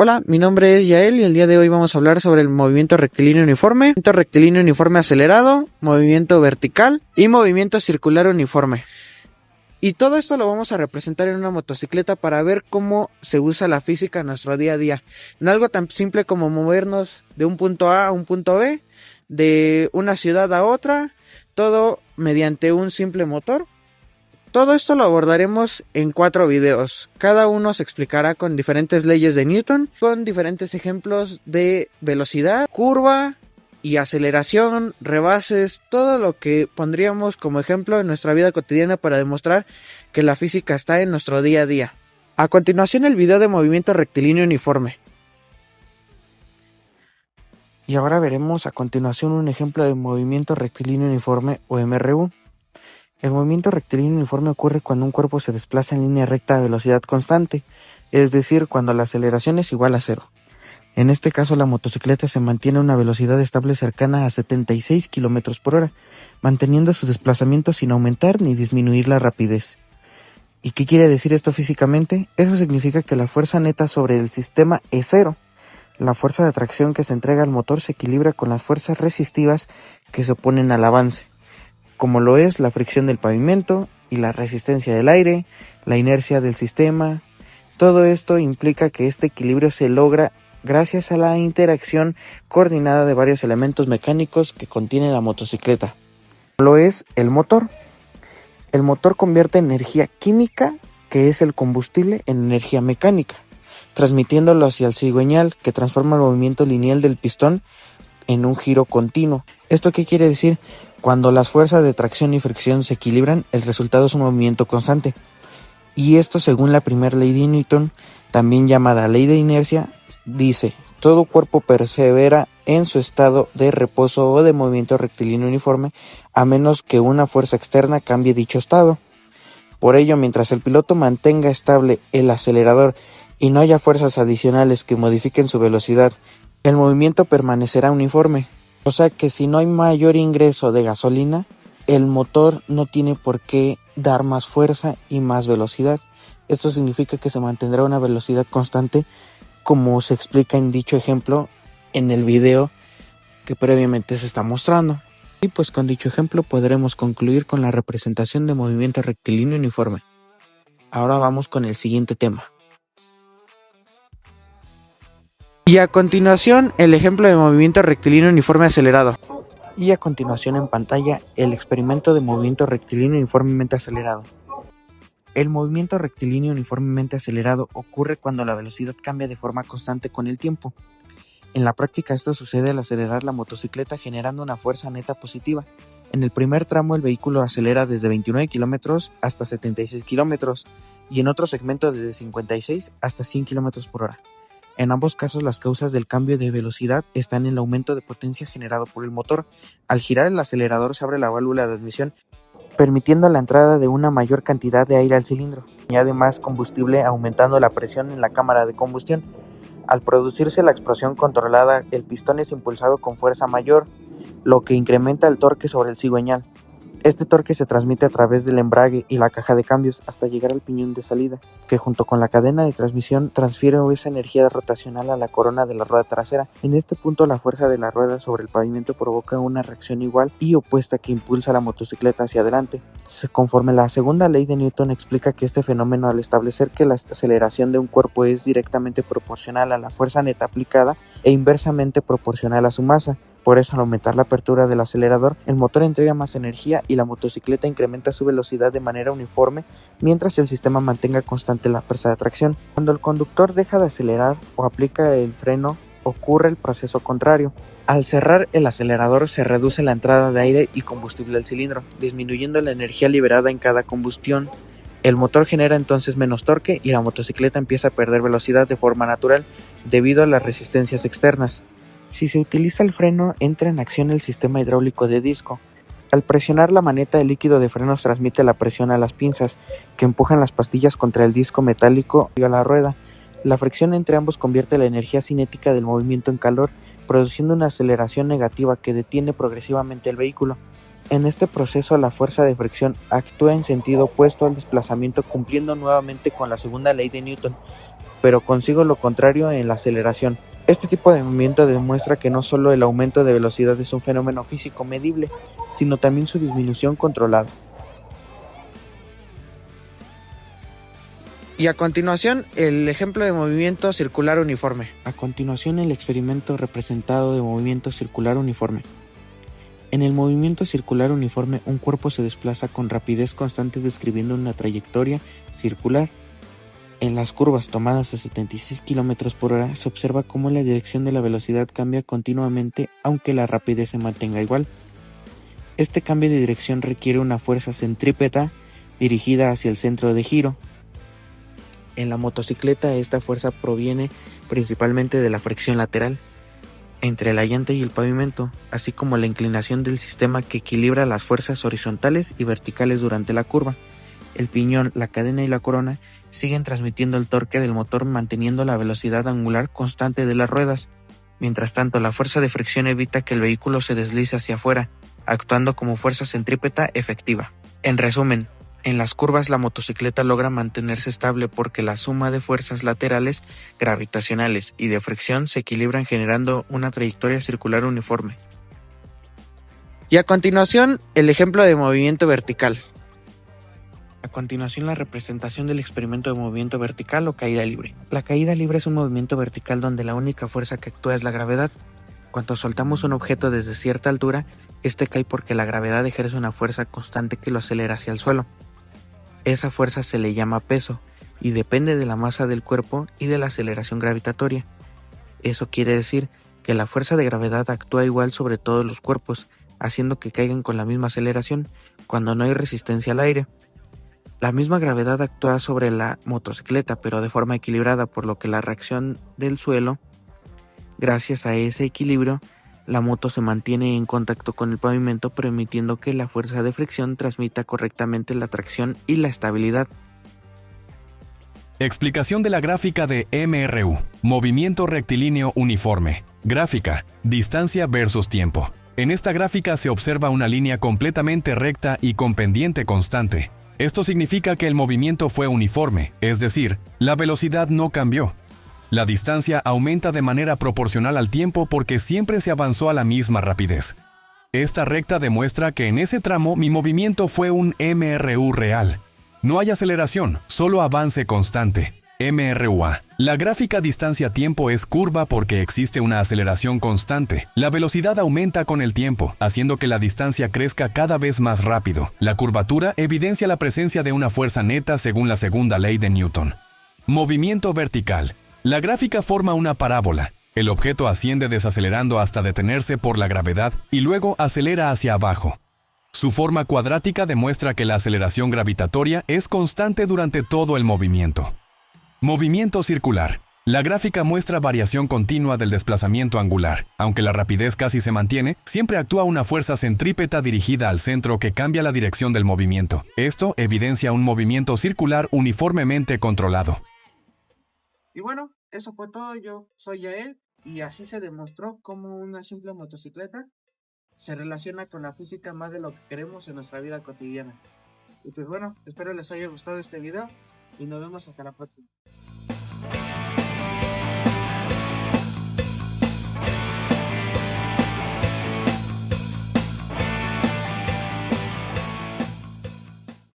Hola, mi nombre es Yael y el día de hoy vamos a hablar sobre el movimiento rectilíneo uniforme, movimiento rectilíneo uniforme acelerado, movimiento vertical y movimiento circular uniforme. Y todo esto lo vamos a representar en una motocicleta para ver cómo se usa la física en nuestro día a día. En algo tan simple como movernos de un punto A a un punto B, de una ciudad a otra, todo mediante un simple motor. Todo esto lo abordaremos en 4 videos. Cada uno se explicará con diferentes leyes de Newton, con diferentes ejemplos de velocidad, curva y aceleración, rebases, todo lo que pondríamos como ejemplo en nuestra vida cotidiana para demostrar que la física está en nuestro día a día. A continuación el video de movimiento rectilíneo uniforme. Y ahora veremos a continuación un ejemplo de movimiento rectilíneo uniforme o MRU. El movimiento rectilíneo uniforme ocurre cuando un cuerpo se desplaza en línea recta a velocidad constante, es decir, cuando la aceleración es igual a 0. En este caso, la motocicleta se mantiene a una velocidad estable cercana a 76 km por hora, manteniendo su desplazamiento sin aumentar ni disminuir la rapidez. ¿Y qué quiere decir esto físicamente? Eso significa que la fuerza neta sobre el sistema es 0. La fuerza de atracción que se entrega al motor se equilibra con las fuerzas resistivas que se oponen al avance, como lo es la fricción del pavimento y la resistencia del aire, la inercia del sistema. Todo esto implica que este equilibrio se logra gracias a la interacción coordinada de varios elementos mecánicos que contiene la motocicleta. Lo es el motor. El motor convierte energía química, que es el combustible, en energía mecánica, transmitiéndolo hacia el cigüeñal, que transforma el movimiento lineal del pistón en un giro continuo. ¿Esto qué quiere decir? Cuando las fuerzas de tracción y fricción se equilibran, el resultado es un movimiento constante. Y esto, según la primera ley de Newton, también llamada ley de inercia, dice: todo cuerpo persevera en su estado de reposo o de movimiento rectilíneo uniforme, a menos que una fuerza externa cambie dicho estado. Por ello, mientras el piloto mantenga estable el acelerador y no haya fuerzas adicionales que modifiquen su velocidad, el movimiento permanecerá uniforme. O sea que si no hay mayor ingreso de gasolina, el motor no tiene por qué dar más fuerza y más velocidad. Esto significa que se mantendrá una velocidad constante, como se explica en dicho ejemplo en el video que previamente se está mostrando. Y pues con dicho ejemplo podremos concluir con la representación de movimiento rectilíneo uniforme. Ahora vamos con el siguiente tema. Y a continuación el ejemplo de movimiento rectilíneo uniforme acelerado. Y a continuación en pantalla el experimento de movimiento rectilíneo uniformemente acelerado. El movimiento rectilíneo uniformemente acelerado ocurre cuando la velocidad cambia de forma constante con el tiempo. En la práctica esto sucede al acelerar la motocicleta generando una fuerza neta positiva. En el primer tramo el vehículo acelera desde 29 km hasta 76 km y en otro segmento desde 56 hasta 100 km por hora. En ambos casos las causas del cambio de velocidad están en el aumento de potencia generado por el motor. Al girar el acelerador se abre la válvula de admisión, permitiendo la entrada de una mayor cantidad de aire al cilindro. Añade más combustible aumentando la presión en la cámara de combustión. Al producirse la explosión controlada, el pistón es impulsado con fuerza mayor, lo que incrementa el torque sobre el cigüeñal. Este torque se transmite a través del embrague y la caja de cambios hasta llegar al piñón de salida, que junto con la cadena de transmisión transfiere esa energía rotacional a la corona de la rueda trasera. En este punto la fuerza de la rueda sobre el pavimento provoca una reacción igual y opuesta que impulsa a la motocicleta hacia adelante. Conforme la segunda ley de Newton explica que este fenómeno, al establecer que la aceleración de un cuerpo es directamente proporcional a la fuerza neta aplicada e inversamente proporcional a su masa. Por eso, al aumentar la apertura del acelerador, el motor entrega más energía y la motocicleta incrementa su velocidad de manera uniforme, mientras el sistema mantenga constante la fuerza de tracción. Cuando el conductor deja de acelerar o aplica el freno, ocurre el proceso contrario. Al cerrar el acelerador se reduce la entrada de aire y combustible al cilindro, disminuyendo la energía liberada en cada combustión. El motor genera entonces menos torque y la motocicleta empieza a perder velocidad de forma natural debido a las resistencias externas. Si se utiliza el freno, entra en acción el sistema hidráulico de disco. Al presionar la maneta, el líquido de frenos transmite la presión a las pinzas, que empujan las pastillas contra el disco metálico y a la rueda. La fricción entre ambos convierte la energía cinética del movimiento en calor, produciendo una aceleración negativa que detiene progresivamente el vehículo. En este proceso, la fuerza de fricción actúa en sentido opuesto al desplazamiento, cumpliendo nuevamente con la segunda ley de Newton. pero consigo lo contrario en la aceleración. Este tipo de movimiento demuestra que no solo el aumento de velocidad es un fenómeno físico medible, sino también su disminución controlada. Y a continuación, el ejemplo de movimiento circular uniforme. A continuación, el experimento representado de movimiento circular uniforme. En el movimiento circular uniforme, un cuerpo se desplaza con rapidez constante describiendo una trayectoria circular. En las curvas tomadas a 76 km por hora se observa cómo la dirección de la velocidad cambia continuamente aunque la rapidez se mantenga igual. Este cambio de dirección requiere una fuerza centrípeta dirigida hacia el centro de giro. En la motocicleta esta fuerza proviene principalmente de la fricción lateral entre la llanta y el pavimento, así como la inclinación del sistema que equilibra las fuerzas horizontales y verticales durante la curva. El piñón, la cadena y la corona siguen transmitiendo el torque del motor manteniendo la velocidad angular constante de las ruedas. Mientras tanto, la fuerza de fricción evita que el vehículo se deslice hacia afuera, actuando como fuerza centrípeta efectiva. En resumen, en las curvas la motocicleta logra mantenerse estable porque la suma de fuerzas laterales, gravitacionales y de fricción se equilibran generando una trayectoria circular uniforme. Y a continuación, el ejemplo de movimiento vertical. A continuación, la representación del experimento de movimiento vertical o caída libre. La caída libre es un movimiento vertical donde la única fuerza que actúa es la gravedad. Cuando soltamos un objeto desde cierta altura, este cae porque la gravedad ejerce una fuerza constante que lo acelera hacia el suelo. Esa fuerza se le llama peso y depende de la masa del cuerpo y de la aceleración gravitatoria. Eso quiere decir que la fuerza de gravedad actúa igual sobre todos los cuerpos, haciendo que caigan con la misma aceleración cuando no hay resistencia al aire. La misma gravedad actúa sobre la motocicleta, pero de forma equilibrada, por lo que la reacción del suelo, gracias a ese equilibrio, la moto se mantiene en contacto con el pavimento, permitiendo que la fuerza de fricción transmita correctamente la tracción y la estabilidad. Explicación de la gráfica de MRU, movimiento rectilíneo uniforme. Gráfica, distancia versus tiempo. En esta gráfica se observa una línea completamente recta y con pendiente constante. Esto significa que el movimiento fue uniforme, es decir, la velocidad no cambió. La distancia aumenta de manera proporcional al tiempo porque siempre se avanzó a la misma rapidez. Esta recta demuestra que en ese tramo mi movimiento fue un MRU real. No hay aceleración, solo avance constante. MRUA. La gráfica distancia-tiempo es curva porque existe una aceleración constante. La velocidad aumenta con el tiempo, haciendo que la distancia crezca cada vez más rápido. La curvatura evidencia la presencia de una fuerza neta según la segunda ley de Newton. Movimiento vertical. La gráfica forma una parábola. El objeto asciende desacelerando hasta detenerse por la gravedad y luego acelera hacia abajo. Su forma cuadrática demuestra que la aceleración gravitatoria es constante durante todo el movimiento. Movimiento circular. La gráfica muestra variación continua del desplazamiento angular. Aunque la rapidez casi se mantiene, siempre actúa una fuerza centrípeta dirigida al centro que cambia la dirección del movimiento. Esto evidencia un movimiento circular uniformemente controlado. Y bueno, eso fue todo. Yo soy Yael y así se demostró cómo una simple motocicleta se relaciona con la física más de lo que queremos en nuestra vida cotidiana. Y pues bueno, espero les haya gustado este video y nos vemos hasta la próxima.